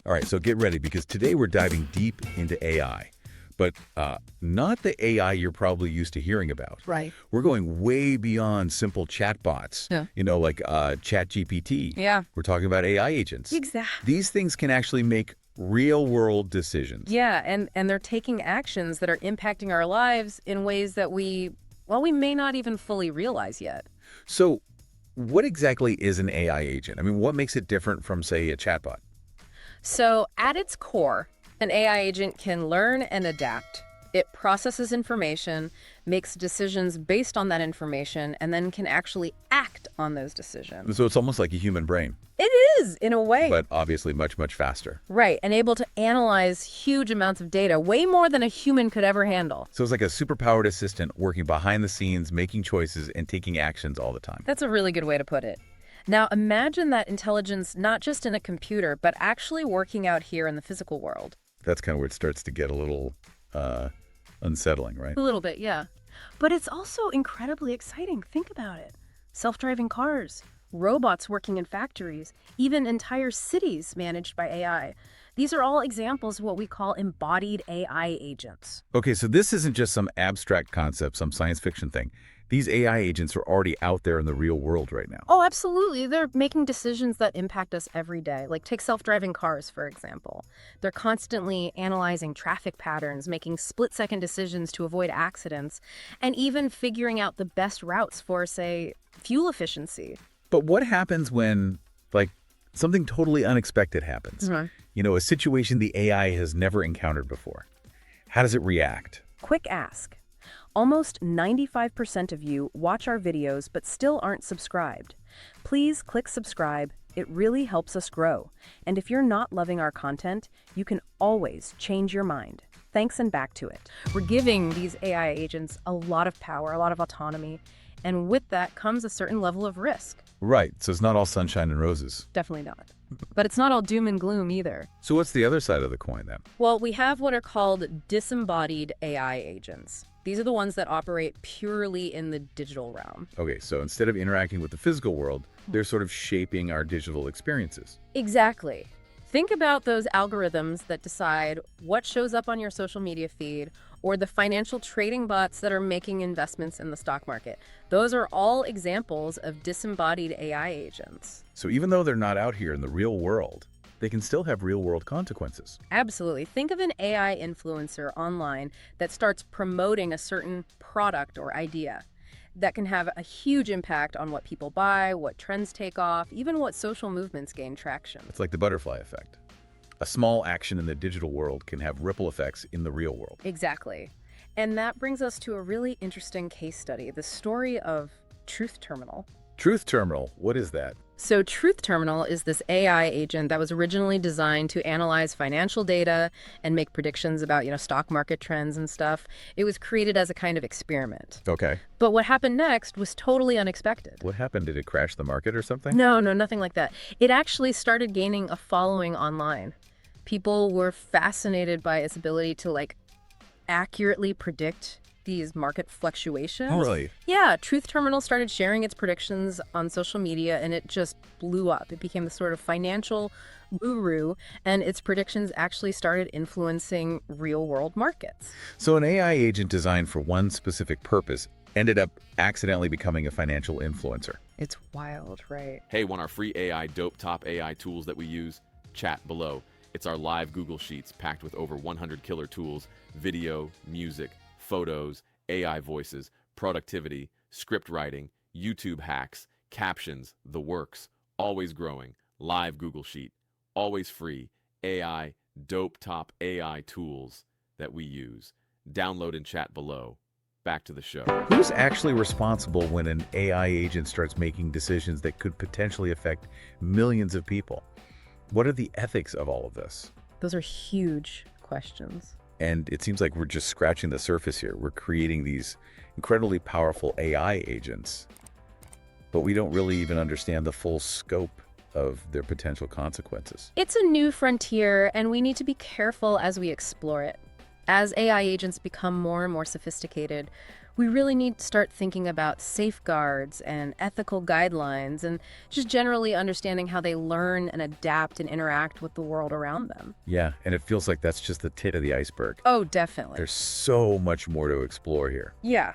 All right, so get ready because today we're diving deep into AI. But not the AI you're probably used to hearing about. Right. We're going way beyond simple chatbots, Yeah. like ChatGPT. Yeah. We're talking about AI agents. Exactly. These things can actually make real-world decisions. Yeah, and they're taking actions that are impacting our lives in ways that we may not even fully realize yet. So what exactly is an AI agent? I mean, what makes it different from, say, a chatbot? So at its core, an AI agent can learn and adapt. It processes information, makes decisions based on that information, and then can actually act on those decisions. So it's almost like a human brain, It is, in a way. but obviously much, much faster. Right, and able to analyze huge amounts of data, way more than a human could ever handle. So it's like a superpowered assistant working behind the scenes, making choices and taking actions all the time. That's a really good way to put it. Now, imagine that intelligence not just in a computer, but actually working out here in the physical world. That's kind of where it starts to get a little unsettling, right? A little bit, yeah. But it's also incredibly exciting. Think about it. Self-driving cars, robots working in factories, even entire cities managed by AI. These are all examples of what we call embodied AI agents. Okay, so this isn't just some abstract concept, some science fiction thing. These AI agents are already out there in the real world right now. Oh, absolutely. They're making decisions that impact us every day. Like take self-driving cars, for example. They're constantly analyzing traffic patterns, making split-second decisions to avoid accidents, and even figuring out the best routes for, say, fuel efficiency. But what happens when, like, something totally unexpected happens? A situation the AI has never encountered before. How does it react? Quick ask. Almost 95% of you watch our videos but still aren't subscribed. Please click subscribe. It really helps us grow. And if you're not loving our content, you can always change your mind. Thanks, and back to it. We're giving these AI agents a lot of power, a lot of autonomy, and with that comes a certain level of risk. Right, so it's not all sunshine and roses. Definitely not. But it's not all doom and gloom either. So what's the other side of the coin then? Well, we have what are called disembodied AI agents. These are the ones that operate purely in the digital realm. Okay, so instead of interacting with the physical world, they're sort of shaping our digital experiences. Exactly. Think about those algorithms that decide what shows up on your social media feed, or the financial trading bots that are making investments in the stock market. Those are all examples of disembodied AI agents. So even though they're not out here in the real world, they can still have real-world consequences. Absolutely. Think of an AI influencer online that starts promoting a certain product or idea. That can have a huge impact on what people buy, what trends take off, even what social movements gain traction. It's like the butterfly effect. A small action in the digital world can have ripple effects in the real world. Exactly. And that brings us to a really interesting case study, the story of Truth Terminal. Truth Terminal, what is that? So Truth Terminal is this AI agent that was originally designed to analyze financial data and make predictions about, stock market trends and stuff. It was created as a kind of experiment. Okay. But what happened next was totally unexpected. What happened? Did it crash the market or something? No, nothing like that. It actually started gaining a following online. People were fascinated by its ability to, accurately predict these market fluctuations. Oh, really? Yeah, Truth Terminal started sharing its predictions on social media, and it just blew up. It became the sort of financial guru, and its predictions actually started influencing real-world markets. So an AI agent designed for one specific purpose ended up accidentally becoming a financial influencer. It's wild, right? Hey, want our free AI dope top AI tools that we use? Chat below. It's our live Google Sheets packed with over 100 killer tools, video, music, photos, AI voices, productivity, script writing, YouTube hacks, captions, the works, always growing, live Google Sheet, always free, AI, dope top AI tools that we use. Download and chat below. Back to the show. Who's actually responsible when an AI agent starts making decisions that could potentially affect millions of people? What are the ethics of all of this? Those are huge questions. And it seems like we're just scratching the surface here. We're creating these incredibly powerful AI agents, but we don't really even understand the full scope of their potential consequences. It's a new frontier, and we need to be careful as we explore it. As AI agents become more and more sophisticated, We really need to start thinking about safeguards and ethical guidelines and just generally understanding how they learn and adapt and interact with the world around them. Yeah, and it feels like that's just the tip of the iceberg. Oh, definitely. There's so much more to explore here. Yeah.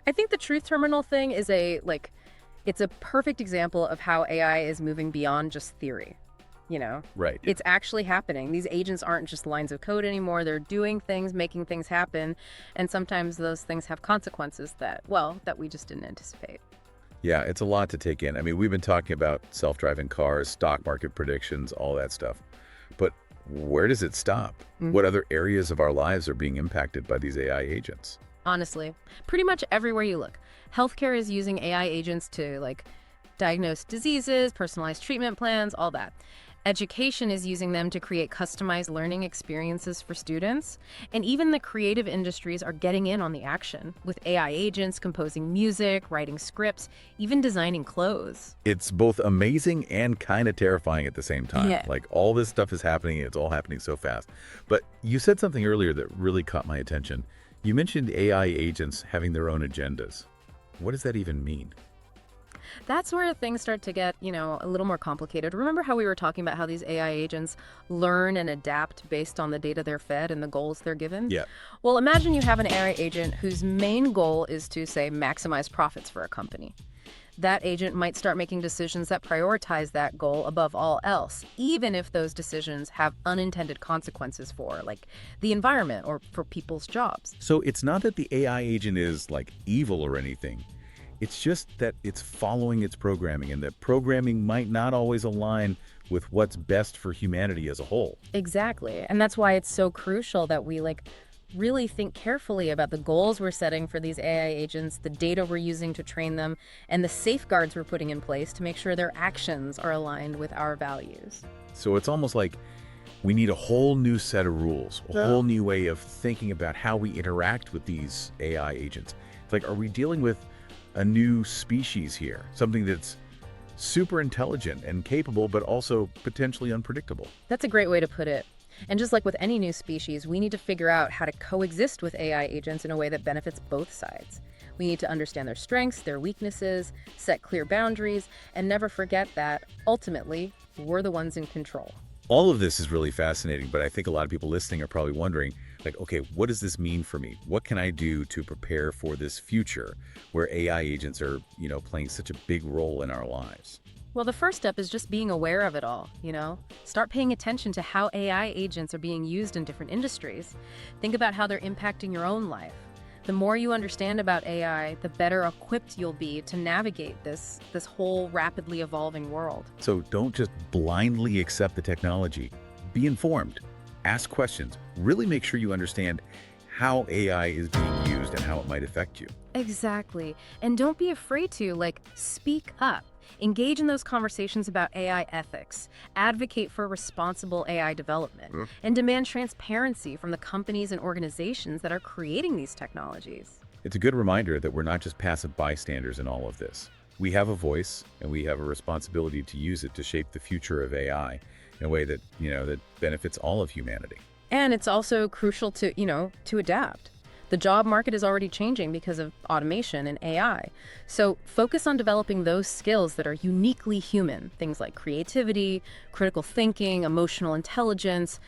I think the truth terminal thing is it's a perfect example of how AI is moving beyond just theory. Right. It's actually happening. These agents aren't just lines of code anymore. They're doing things, making things happen. And sometimes those things have consequences that we just didn't anticipate. Yeah, it's a lot to take in. I mean, we've been talking about self-driving cars, stock market predictions, all that stuff. But where does it stop? What other areas of our lives are being impacted by these AI agents? Honestly, pretty much everywhere you look. Healthcare is using AI agents to diagnose diseases, personalized treatment plans, all that. Education is using them to create customized learning experiences for students. And even the creative industries are getting in on the action, with AI agents composing music, writing scripts, even designing clothes. It's both amazing and kind of terrifying at the same time. Yeah. Like, all this stuff is happening, it's all happening so fast. But you said something earlier that really caught my attention. You mentioned AI agents having their own agendas. What does that even mean? That's where things start to get, a little more complicated. Remember how we were talking about how these AI agents learn and adapt based on the data they're fed and the goals they're given? Yeah. Well, imagine you have an AI agent whose main goal is to, say, maximize profits for a company. That agent might start making decisions that prioritize that goal above all else, even if those decisions have unintended consequences for, the environment or for people's jobs. So it's not that the AI agent is, evil or anything. It's just that it's following its programming, and that programming might not always align with what's best for humanity as a whole. Exactly. And that's why it's so crucial that we, really think carefully about the goals we're setting for these AI agents, the data we're using to train them, and the safeguards we're putting in place to make sure their actions are aligned with our values. So it's almost like we need a whole new set of rules, a whole new way of thinking about how we interact with these AI agents. It's like, are we dealing with a new species here? Something that's super intelligent and capable, but also potentially unpredictable. That's a great way to put it. And just like with any new species, we need to figure out how to coexist with AI agents in a way that benefits both sides. We need to understand their strengths, their weaknesses, set clear boundaries, and never forget that, ultimately, we're the ones in control. All of this is really fascinating, but I think a lot of people listening are probably wondering, okay, what does this mean for me? What can I do to prepare for this future where AI agents are, playing such a big role in our lives? Well, the first step is just being aware of it all, Start paying attention to how AI agents are being used in different industries. Think about how they're impacting your own life. The more you understand about AI, the better equipped you'll be to navigate this whole rapidly evolving world. So don't just blindly accept the technology. Be informed. Ask questions. Really make sure you understand how AI is being used and how it might affect you. Exactly. And don't be afraid to, speak up. Engage in those conversations about AI ethics, advocate for responsible AI development, and demand transparency from the companies and organizations that are creating these technologies. It's a good reminder that we're not just passive bystanders in all of this. We have a voice, and we have a responsibility to use it to shape the future of AI in a way that, that benefits all of humanity. And it's also crucial to, to adapt. The job market is already changing because of automation and AI. So focus on developing those skills that are uniquely human, things like creativity, critical thinking, emotional intelligence,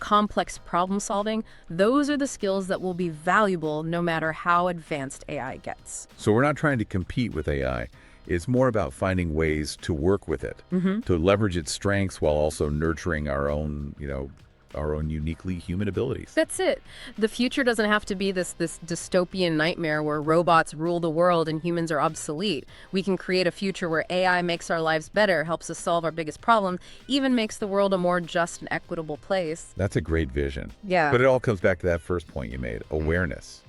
complex problem solving. Those are the skills that will be valuable no matter how advanced AI gets. So we're not trying to compete with AI. It's more about finding ways to work with it, to leverage its strengths while also nurturing our own uniquely human abilities. That's it. The future doesn't have to be this dystopian nightmare where robots rule the world and humans are obsolete. We can create a future where AI makes our lives better, helps us solve our biggest problem, even makes the world a more just and equitable place. That's a great vision. Yeah. But it all comes back to that first point you made, awareness.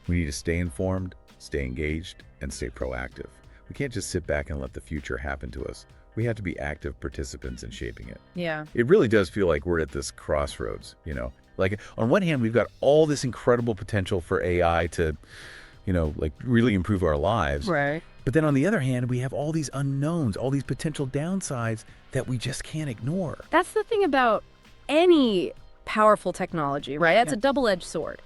We need to stay informed, stay engaged, and stay proactive. We can't just sit back and let the future happen to us. We have to be active participants in shaping it. Yeah. It really does feel like we're at this crossroads, on one hand, we've got all this incredible potential for AI to, really improve our lives. Right. But then on the other hand, we have all these unknowns, all these potential downsides that we just can't ignore. That's the thing about any powerful technology, right? That's a double-edged sword.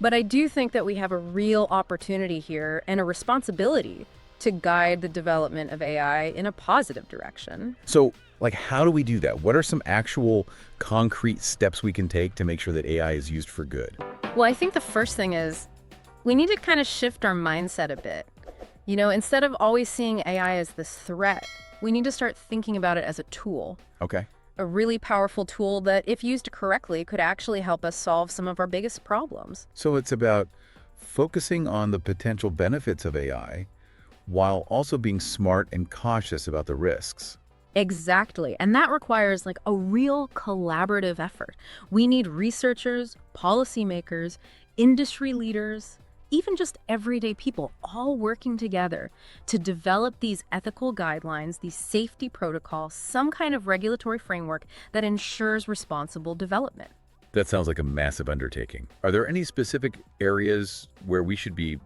But I do think that we have a real opportunity here and a responsibility to guide the development of AI in a positive direction. So, like, how do we do that? What are some actual concrete steps we can take to make sure that AI is used for good? Well, I think the first thing is we need to kind of shift our mindset a bit. You know, instead of always seeing AI as this threat, we need to start thinking about it as a tool. Okay. A really powerful tool that, if used correctly, could actually help us solve some of our biggest problems. So it's about focusing on the potential benefits of AI while also being smart and cautious about the risks. Exactly. And that requires like a real collaborative effort. We need researchers, policymakers, industry leaders, even just everyday people all working together to develop these ethical guidelines, these safety protocols, some kind of regulatory framework that ensures responsible development. That sounds like a massive undertaking. Are there any specific areas where we should be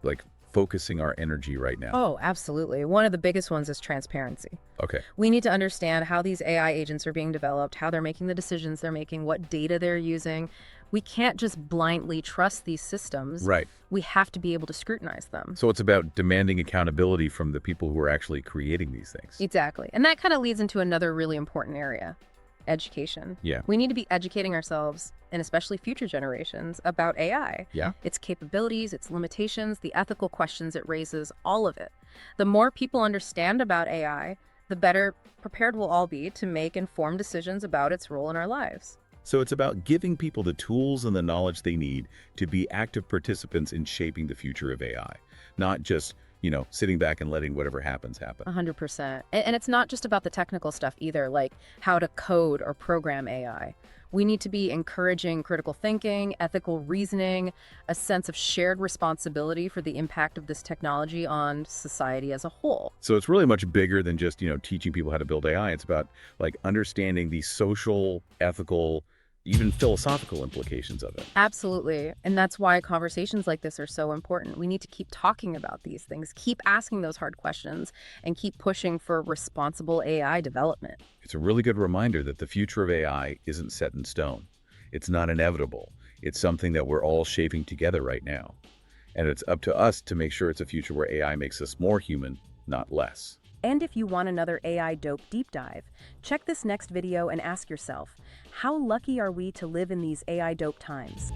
focusing our energy right now? Oh, absolutely. One of the biggest ones is transparency. Okay. We need to understand how these AI agents are being developed, how they're making the decisions they're making, what data they're using. We can't just blindly trust these systems. Right. We have to be able to scrutinize them. So it's about demanding accountability from the people who are actually creating these things. Exactly. And that kind of leads into another really important area, education. Yeah. We need to be educating ourselves, and especially future generations, about AI. Yeah. Its capabilities, its limitations, the ethical questions it raises, all of it. The more people understand about AI, the better prepared we'll all be to make informed decisions about its role in our lives. So it's about giving people the tools and the knowledge they need to be active participants in shaping the future of AI, not just, sitting back and letting whatever happens happen. 100%. And it's not just about the technical stuff either, like how to code or program AI. We need to be encouraging critical thinking, ethical reasoning, a sense of shared responsibility for the impact of this technology on society as a whole. So it's really much bigger than just, teaching people how to build AI. It's about understanding the social, ethical, even philosophical implications of it. Absolutely. And that's why conversations like this are so important. We need to keep talking about these things, keep asking those hard questions, and keep pushing for responsible AI development. It's a really good reminder that the future of AI isn't set in stone. It's not inevitable. It's something that we're all shaping together right now. And it's up to us to make sure it's a future where AI makes us more human, not less. And if you want another AI dope deep dive, check this next video and ask yourself, how lucky are we to live in these AI dope times?